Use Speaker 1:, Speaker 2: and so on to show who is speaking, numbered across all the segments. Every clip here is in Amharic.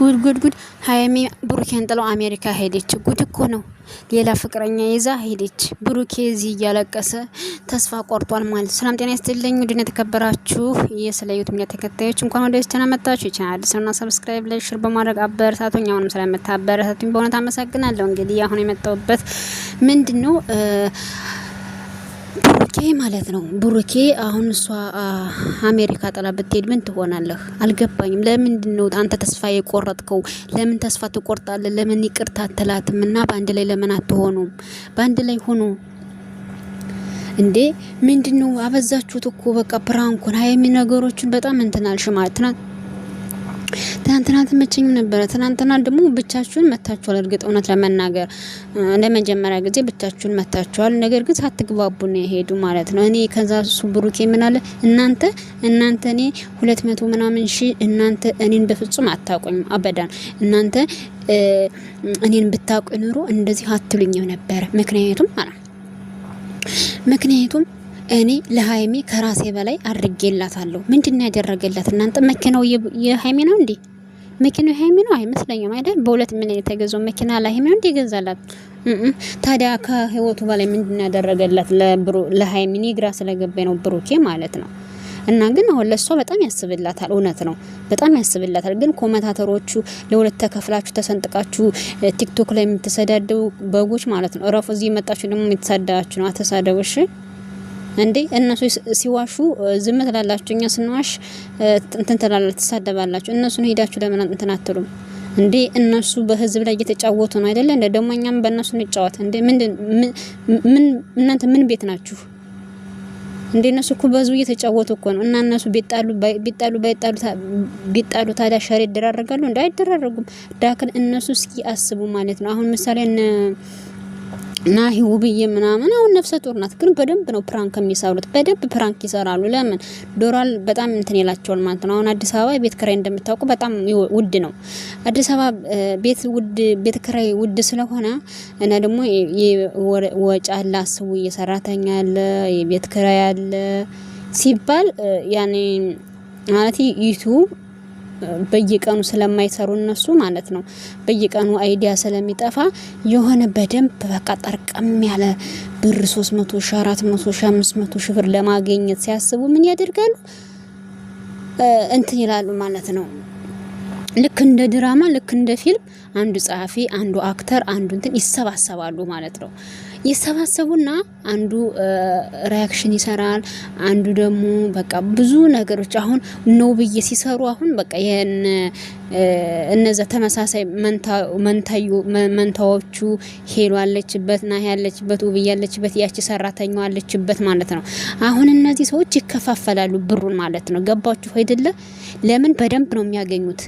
Speaker 1: ጉድ ሃይሚ ብሩኬን ጥለው አሜሪካ ሄደች። ጉድ እኮ ነው። ሌላ ፍቅረኛ ይዛ ሄደች። ብሩኬ እዚህ እያለቀሰ ተስፋ ቆርጧል ማለት። ሰላም ጤና ይስጥልኝ ውድና የተከበራችሁ የስለዩት ሚዲያ ተከታዮች እንኳን ወደ ቻናል መጣችሁ። የቻናል አዲስ ነውና ሰብስክራይብ፣ ላይክ፣ ሼር በማድረግ አበረታቱኝ። አሁንም ስለምታበረታቱኝ በእውነት አመሰግናለሁ። እንግዲህ አሁን የመጣሁበት ምንድነው ብሩኬ ማለት ነው። ብሩኬ አሁን እሷ አሜሪካ ጥላ ብትሄድ ምን ትሆናለህ? አልገባኝም። ለምንድን ነው አንተ ተስፋ የቆረጥከው? ለምን ተስፋ ትቆርጣለህ? ለምን ይቅርታ አትላትም? እና በአንድ ላይ ለምን አትሆኑም? በአንድ ላይ ሆኑ እንዴ! ምንድነው አበዛችሁት እኮ በቃ ፕራንኩን። ሀይሚ ነገሮችን በጣም እንትናልሽ ማለት ነው። ትናንትና ተመቸኝም ነበር። ትናንትና ደግሞ ብቻችሁን መታችኋል። እርግጥ እውነት ለመናገር ለመጀመሪያ ጊዜ ብቻችሁን መታችኋል። ነገር ግን ሳትግባቡ ነው የሄዱ ማለት ነው። እኔ ከዛ ሱ ብሩኬ ምን አለ እናንተ እኔ 200 ምናምን ሺ እናንተ እኔን በፍጹም አታውቁኝም አበዳን። እናንተ እኔን ብታውቁ ኑሮ እንደዚህ አትሉኝም ነበር። ምክንያቱም እኔ ለሃይሚ ከራሴ በላይ አድርጌላታለሁ። ምንድነው ያደረገላት? እናንተ መኪናው የሃይሚ ነው እንዴ? መኪናው የሃይሚ ነው አይመስለኝም አይደል? በ2 ሚሊዮን የተገዛው መኪና ለሃይሚ ነው እንዴ ገዛላት? ታዲያ ከህይወቱ በላይ ምንድነው ያደረገላት ለሃይሚ? ግራ ስለገባኝ ነው ብሩኬ ማለት ነው። እና ግን አሁን ለሷ በጣም ያስብላታል። እውነት ነው በጣም ያስብላታል። ግን ኮሜንታተሮቹ ለሁለት ተከፍላችሁ ተሰንጥቃችሁ ቲክቶክ ላይ የምትሰዳደው በጎች ማለት ነው። እረፉ። እዚህ መጣችሁ ደግሞ የምትሳዳችሁ ነው። አተሳደቡ እሺ እንዴ! እነሱ ሲዋሹ ዝም ትላላችሁ፣ እኛ ስንዋሽ እንትን ትላላችሁ፣ ትሳደባላችሁ። እነሱን ሄዳችሁ ለምን እንትን አትሉም እንዴ? እነሱ በህዝብ ላይ እየተጫወቱ ነው አይደለ? እንደ ደግሞ እኛም በእነሱ እንጫወት እንዴ? እናንተ ምን ቤት ናችሁ እንዴ? እነሱ እኮ በህዝቡ እየተጫወቱ እኮ ነው። እና እነሱ ቢጣሉ ታዲያ ሸር ይደራረጋሉ? እንዴ አይደራረጉም። ዳክን እነሱ እስኪ አስቡ ማለት ነው። አሁን ምሳሌ ናሂ ውብዬ ምናምን አሁን ነፍሰ ጡር ናት፣ ግን በደንብ ነው ፕራንክ የሚሰሩት። በደንብ ፕራንክ ይሰራሉ። ለምን ዶላር በጣም እንትን ይላቸዋል ማለት ነው። አሁን አዲስ አበባ ቤት ክራይ እንደምታውቁ በጣም ውድ ነው። አዲስ አበባ ቤት ክራይ ውድ ስለሆነ እና ደግሞ ወጪ አለ፣ አስቡ፣ የሰራተኛ አለ፣ የቤት ክራይ አለ ሲባል ያኔ ማለት ዩቲዩብ በየቀኑ ስለማይሰሩ እነሱ ማለት ነው። በየቀኑ አይዲያ ስለሚጠፋ የሆነ በደንብ በቃ ጠርቀም ያለ ብር 300 ሺህ 400 ሺህ 500 ሺህ ብር ለማግኘት ሲያስቡ ምን ያደርጋሉ? እንትን ይላሉ ማለት ነው። ልክ እንደ ድራማ ልክ እንደ ፊልም አንዱ ጸሐፊ፣ አንዱ አክተር፣ አንዱ እንትን ይሰባሰባሉ ማለት ነው። ይሰባሰቡና አንዱ ሪያክሽን ይሰራል፣ አንዱ ደግሞ በቃ ብዙ ነገሮች አሁን ነው ብዬ ሲሰሩ አሁን በቃ እነዛ ተመሳሳይ መንታዎቹ ሄሉ አለችበት፣ ናሂ ያለችበት፣ ውብዬ ያለችበት፣ ያቺ ሰራተኛዋ አለችበት ማለት ነው። አሁን እነዚህ ሰዎች ይከፋፈላሉ ብሩን ማለት ነው። ገባችሁ አይደለ? ለምን በደንብ ነው የሚያገኙት።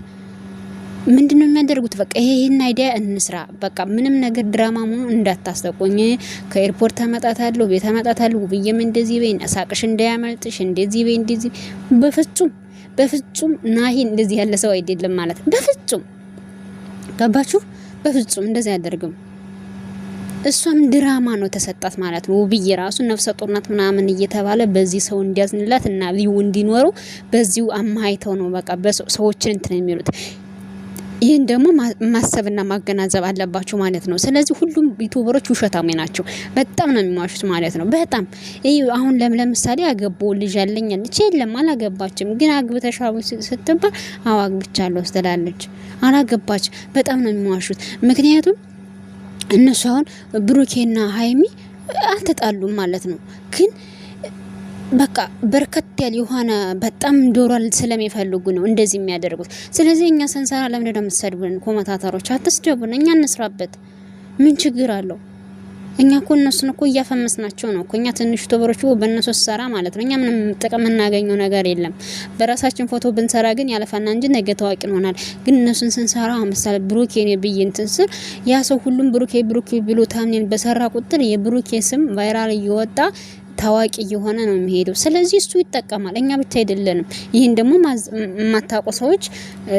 Speaker 1: ምንድነው የሚያደርጉት? በቃ ይሄን አይዲያ እንስራ፣ በቃ ምንም ነገር ድራማ መሆኑ እንዳታስተቆኝ። ከኤርፖርት አመጣታለሁ፣ ቤት አመጣታለሁ፣ ውብዬም እንደዚህ በይ፣ ሳቅሽ እንዳያመልጥሽ፣ እንደዚህ በይ፣ እንደዚህ። በፍጹም ናሂ እንደዚህ ያለ ሰው አይደለም ማለት ነው። በፍጹም ገባችሁ? በፍጹም እንደዚህ አያደርግም። እሷም ድራማ ነው ተሰጣት ማለት ነው። ውብዬ ራሱ ነፍሰ ጡር ናት ምናምን እየተባለ በዚህ ሰው እንዲያዝንላት እና ቪው እንዲኖሩ በዚሁ አማይተው ነው በቃ ሰዎችን እንትን የሚሉት። ይህን ደግሞ ማሰብና ማገናዘብ አለባችሁ ማለት ነው። ስለዚህ ሁሉም ዩቲዩበሮች ውሸታም ናቸው። በጣም ነው የሚዋሹት ማለት ነው። በጣም አሁን ለምሳሌ አገባው ልጅ ያለኝ አለች፣ የለም አላገባችም። ግን አግብተሻው ስትባል አዎ አግብቻለሁ ትላለች፣ አላገባች። በጣም ነው የሚዋሹት። ምክንያቱም እነሱ አሁን ብሩኬና ሃይሚ አልተጣሉም ማለት ነው። ግን በቃ በርከት ያለ የሆነ በጣም ዶላር ስለሚፈልጉ ነው እንደዚህ የሚያደርጉት። ስለዚህ እኛ ሰንሰራ ለምን እንደምትሰድቡን ኮሜንታተሮች አትስደቡን፣ እኛ እንስራበት። ምን ችግር አለው? እኛ እኮ እነሱን እኮ እያፈመስናቸው ነው እኮ። እኛ ትንሽ ዩቲዩበሮቹ በእነሱ ሰራ ማለት ነው። እኛ ምንም ጥቅም እናገኘው ነገር የለም። በራሳችን ፎቶ ብንሰራ ግን ያለፋና እንጂ ነገ ታዋቂ እንሆናለን። ግን እነሱን ስንሰራ ምሳሌ ብሩኬ ነው ብይንትን ስር ያ ሰው ሁሉም ብሩኬ ብሎ ታምኔን በሰራ ቁጥር የብሩኬ ስም ቫይራል እየወጣ ታዋቂ የሆነ ነው የሚሄደው። ስለዚህ እሱ ይጠቀማል፣ እኛ ብቻ አይደለንም። ይህን ደግሞ የማታውቁ ሰዎች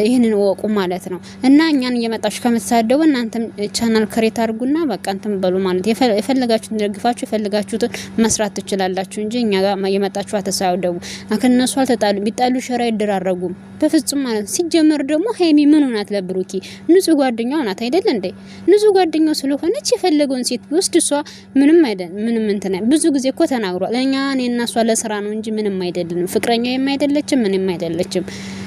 Speaker 1: ይህንን ወቁ ማለት ነው። እና እኛን እየመጣችሁ ከምትሳደቡ እናንተም ቻናል ክሬት አድርጉና በቃ እንትን በሉ ማለት የፈለጋችሁትን ደግፋችሁ የፈለጋችሁትን መስራት ትችላላችሁ እንጂ እኛ ጋር የመጣችሁ አተሳደቡ። ከነሱ አልተጣሉ ቢጣሉ ሸራ ይደራረጉም በፍጹም ማለት። ሲጀመር ደግሞ ሀይሚ ምን ሆናት ለብሩኪ ንጹህ ጓደኛው ናት አይደል እንዴ? ንጹህ ጓደኛው ስለሆነች የፈለገውን ሴት ቢወስድ እሷ ምንም አይደል ምንም እንትን ብዙ ጊዜ እኮ ተናግሯል። እኔና እሷ ለስራ ነው እንጂ ምንም አይደለም፣ ፍቅረኛ የማይደለችም ምንም አይደለችም።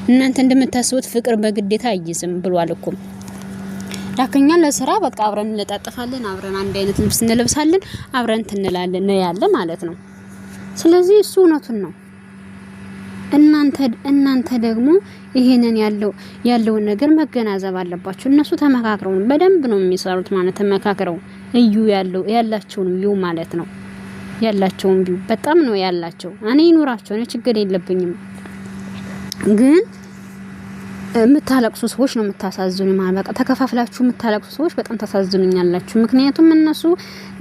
Speaker 1: እናንተ እንደምታስቡት ፍቅር በግዴታ አይይዝም ብሏል እኮ። ዳከኛ ለስራ በቃ አብረን እንለጣጠፋለን፣ አብረን አንድ አይነት ልብስ እንለብሳለን፣ አብረን እንላለን ነው ያለ ማለት ነው። ስለዚህ እሱ እውነቱን ነው። እናንተ ደግሞ ይሄንን ያለውን ነገር መገናዘብ አለባችሁ። እነሱ ተመካክረው በደንብ ነው የሚሰሩት ማለት ተመካክረው ያላቸውን ቪው ማለት ነው። ያላቸውን ቪው በጣም ነው ያላቸው። እኔ ይኑራቸው ነው ችግር የለብኝም። ግን የምታለቅሱ ሰዎች ነው የምታሳዝኑ ማለት በቃ ተከፋፍላችሁ የምታለቅሱ ሰዎች በጣም ታሳዝኑኛላችሁ። ምክንያቱም እነሱ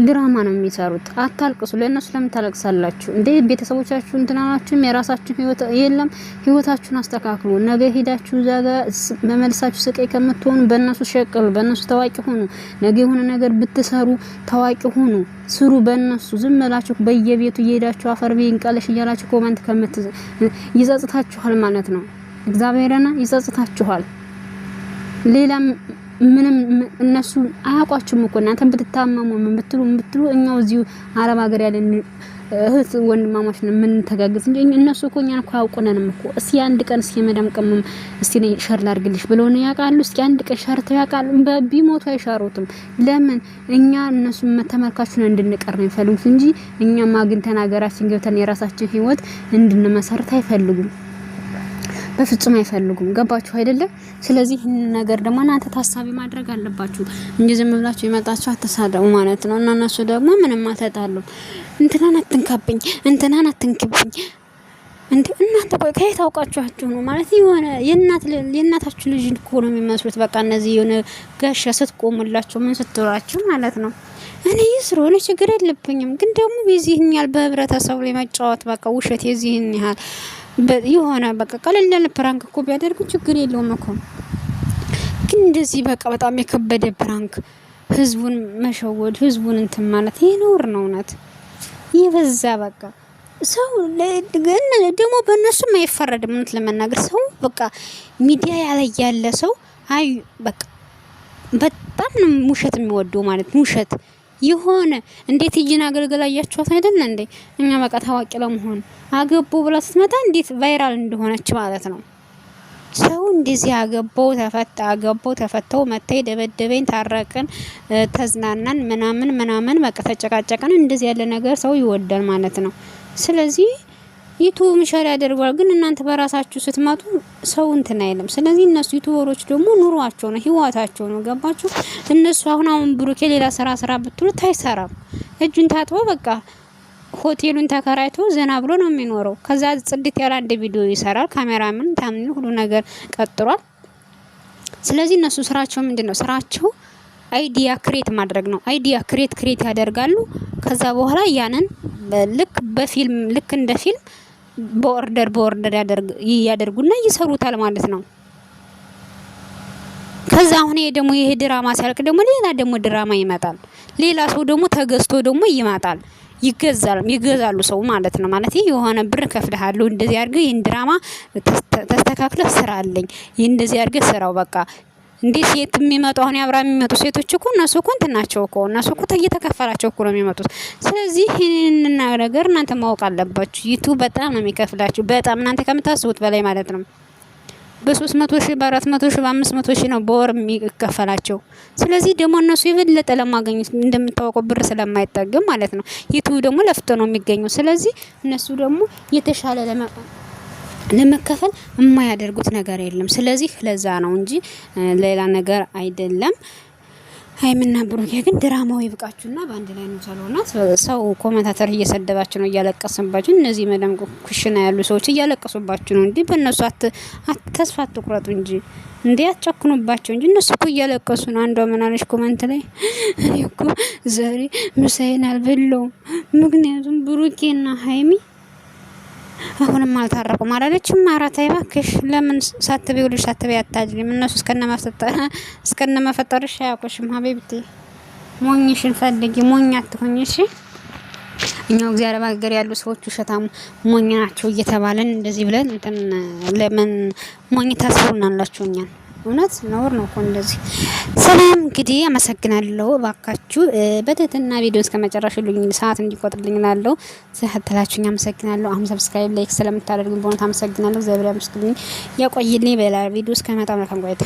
Speaker 1: ድራማ ነው የሚሰሩት። አታልቅሱ። ለእነሱ ለምን ታለቅሳላችሁ እንዴ? ቤተሰቦቻችሁ እንትናናችሁ የራሳችሁ ህይወት የለም። ህይወታችሁን አስተካክሉ። ነገ ሄዳችሁ ዛጋ በመልሳችሁ ስቃይ ከምትሆኑ በእነሱ ሸቅሉ፣ በእነሱ ታዋቂ ሆኑ። ነገ የሆነ ነገር ብትሰሩ ታዋቂ ሆኑ፣ ስሩ በእነሱ። ዝም ብላችሁ በየቤቱ እየሄዳችሁ አፈር ቢንቀለሽ እያላችሁ ኮሜንት ይጸጽታችኋል ማለት ነው። እግዚአብሔርና ይጸጽታችኋል። ሌላ ምንም እነሱ አያውቋችሁም እኮ እናንተ ብትታመሙ ምን ብትሉ እኛው እዚሁ አረብ ሀገር ያለን እህት ወንድማማች ነው ምን ተጋግዝ እንጂ እነሱ እኮ እኛን እኮ ያውቁነንም እኮ። እስኪ አንድ ቀን እስኪ መዳም ቀመም እስቲ ነው ሸር ላድርግልሽ ብለው ነው ያውቃሉ። እስኪ አንድ ቀን ሸርተው ያውቃሉ? ቢሞቱ አይሻሩትም። ለምን እኛ እነሱ ተመልካቹን እንድንቀር ነው የሚፈልጉት እንጂ እኛም አግኝተን ሀገራችን ገብተን የራሳችን ህይወት እንድንመሰርት አይፈልጉም። በፍጹም አይፈልጉም። ገባችሁ አይደለም? ስለዚህ ነገር ደግሞ እናንተ ታሳቢ ማድረግ አለባችሁ እንጂ ዝም ብላችሁ ይመጣችሁ አትሳደቡ ማለት ነው። እና እነሱ ደግሞ ምንም አተጣሉ እንትናን አትንካብኝ፣ እንትናን አትንክብኝ። እናንተ ቆይ ከየት አውቃችኋችሁ ነው ማለት የሆነ የእናታችሁ ልጅ እኮ ነው የሚመስሉት። በቃ እነዚህ የሆነ ጋሻ ስትቆሙላችሁ ምን ስትራችሁ ማለት ነው። እኔ ይስሩን ችግር የለብኝም። ግን ደግሞ የዚህን ያህል በህብረተሰቡ ላይ መጫወት በቃ ውሸት የዚህን ያህል የሆነ በቃ ቀለል ያለ ፕራንክ እኮ ቢያደርጉ ችግር የለውም እኮ። ግን እንደዚህ በቃ በጣም የከበደ ፕራንክ ህዝቡን መሸወድ ህዝቡን እንትን ማለት ይሄ ነውር ነው። እውነት ይበዛ በቃ ሰው ግን ደግሞ በእነሱም አይፈረድም። እውነት ለመናገር ሰው በቃ ሚዲያ ያለ ሰው አይ በቃ በጣም ነው ውሸት የሚወደው ማለት ውሸት የሆነ እንዴት ይጅና አገልግላ ያያችኋት አይደል እንዴ? እኛ በቃ ታዋቂ ለመሆን አገቦ ብላ ስትመጣ እንዴት ቫይራል እንደሆነች ማለት ነው። ሰው እንደዚህ አገቦ ተፈተው መታይ ደበደበኝ ታረቅን ተዝናናን ምናምን በቃ ተጨቃጨቀን እንደዚህ ያለ ነገር ሰው ይወዳል ማለት ነው። ስለዚህ ዩቲዩብ ምሻል ያደርጋል። ግን እናንተ በራሳችሁ ስትመጡ ሰው እንትን አይልም። ስለዚህ እነሱ ዩቲዩበሮች ደግሞ ኑሯቸው ነው ህይወታቸው ነው። ገባችሁ? እነሱ አሁን ብሩኬ ሌላ ስራ ብትሉት አይሰራም። እጁን ታጥቦ በቃ ሆቴሉን ተከራይቶ ዘና ብሎ ነው የሚኖረው። ከዛ ጽድት ያለ አንድ ቪዲዮ ይሰራል። ካሜራማን ታምን ሁሉ ነገር ቀጥሯል። ስለዚህ እነሱ ስራቸው ምንድነው? ስራቸው አይዲያ ክሬት ማድረግ ነው። አይዲያ ክሬት ያደርጋሉ። ከዛ በኋላ ያንን ልክ በፊልም ልክ እንደ ፊልም በኦርደር ያደርጉና ይሰሩታል ማለት ነው። ከዛ አሁን ይሄ ድራማ ሲያልቅ ደግሞ ሌላ ደግሞ ድራማ ይመጣል። ሌላ ሰው ደግሞ ተገዝቶ ደግሞ ይመጣል። ይገዛሉ ሰው ማለት ነው። ማለት የሆነ ብር ከፍለሃሉ እንደዚህ አድርገህ ይሄን ድራማ ተስተካክለህ ስራልኝ፣ ይሄን እንደዚህ አድርገህ ስራው በቃ እንዴ ሴት የሚመጡ አሁን አብራም የሚመጡ ሴቶች እኮ እነሱ እኮ እንትናቸው እኮ እነሱ እኮ እየተከፈላቸው እኮ ነው የሚመጡት። ስለዚህ ይሄንን ነገር እናንተ ማወቅ አለባችሁ። ዩቲዩብ በጣም ነው የሚከፍላችሁ፣ በጣም እናንተ ከምታስቡት በላይ ማለት ነው። በ300 ሺህ በ400 ሺህ በ500 ሺህ ነው በወር የሚከፈላቸው። ስለዚህ ደግሞ እነሱ የበለጠ ለማግኘት እንደምታወቀው ብር ስለማይጠግም ማለት ነው። ዩቲዩብ ደግሞ ለፍቶ ነው የሚገኘው። ስለዚህ እነሱ ደግሞ የተሻለ ለመከፈል የማያደርጉት ነገር የለም። ስለዚህ ለዛ ነው እንጂ ሌላ ነገር አይደለም። ሀይሚና ብሩኬ ግን ድራማው ይብቃችሁና በአንድ ላይ ነው ሰሎና ሰው ኮሜንታተር እየሰደባችሁ ነው እያለቀሰባችሁ። እነዚህ መዳም ኩሽና ያሉ ሰዎች እያለቀሱባችሁ ነው። እንዴ በእነሱ ተስፋ አትቁረጡ እንጂ እንዴ አትጨክኑባቸው እንጂ እነሱ እኮ እያለቀሱ ነው። አንዷ ምናለች ኮሜንት ላይ እኔ እኮ ዛሬ ምሳዬን አልበላውም ምክንያቱም ብሩኬና ሀይሚ አሁንም አልታረቁም አላለችም። አራታ ይባክሽ ለምን ሳትበይ ልጅ ሳትበይ አታጅሪም? እነሱ እስከነ መፈጠርሽ አያውቁሽም። ሀቢብቲ ሞኝሽን ፈልጊ፣ ሞኝ አትሆኝ እሺ። እኛው እግዚአብሔር ባገር ያሉ ሰዎች ውሸታም ሞኝ ናቸው እየተባለን እንደዚህ ብለን እንትን ለምን ሞኝ ታስሩናላችሁ እኛን? እውነት ነውር ነው እኮ እንደዚህ። ሰላም እንግዲህ አመሰግናለሁ። ባካችሁ በትህትና ቪዲዮ እስከ መጨረሻ ልኝ ሰዓት እንዲቆጥርልኝ እላለሁ። ስለተላችሁኝ አመሰግናለሁ። አሁን ሰብስክራይብ ላይክ ስለምታደርጉኝ በእውነት አመሰግናለሁ። እግዚአብሔር ያመስግንልኝ ያቆይልኝ። በሌላ ቪዲዮ እስከ መጣ መልካም ቆይታ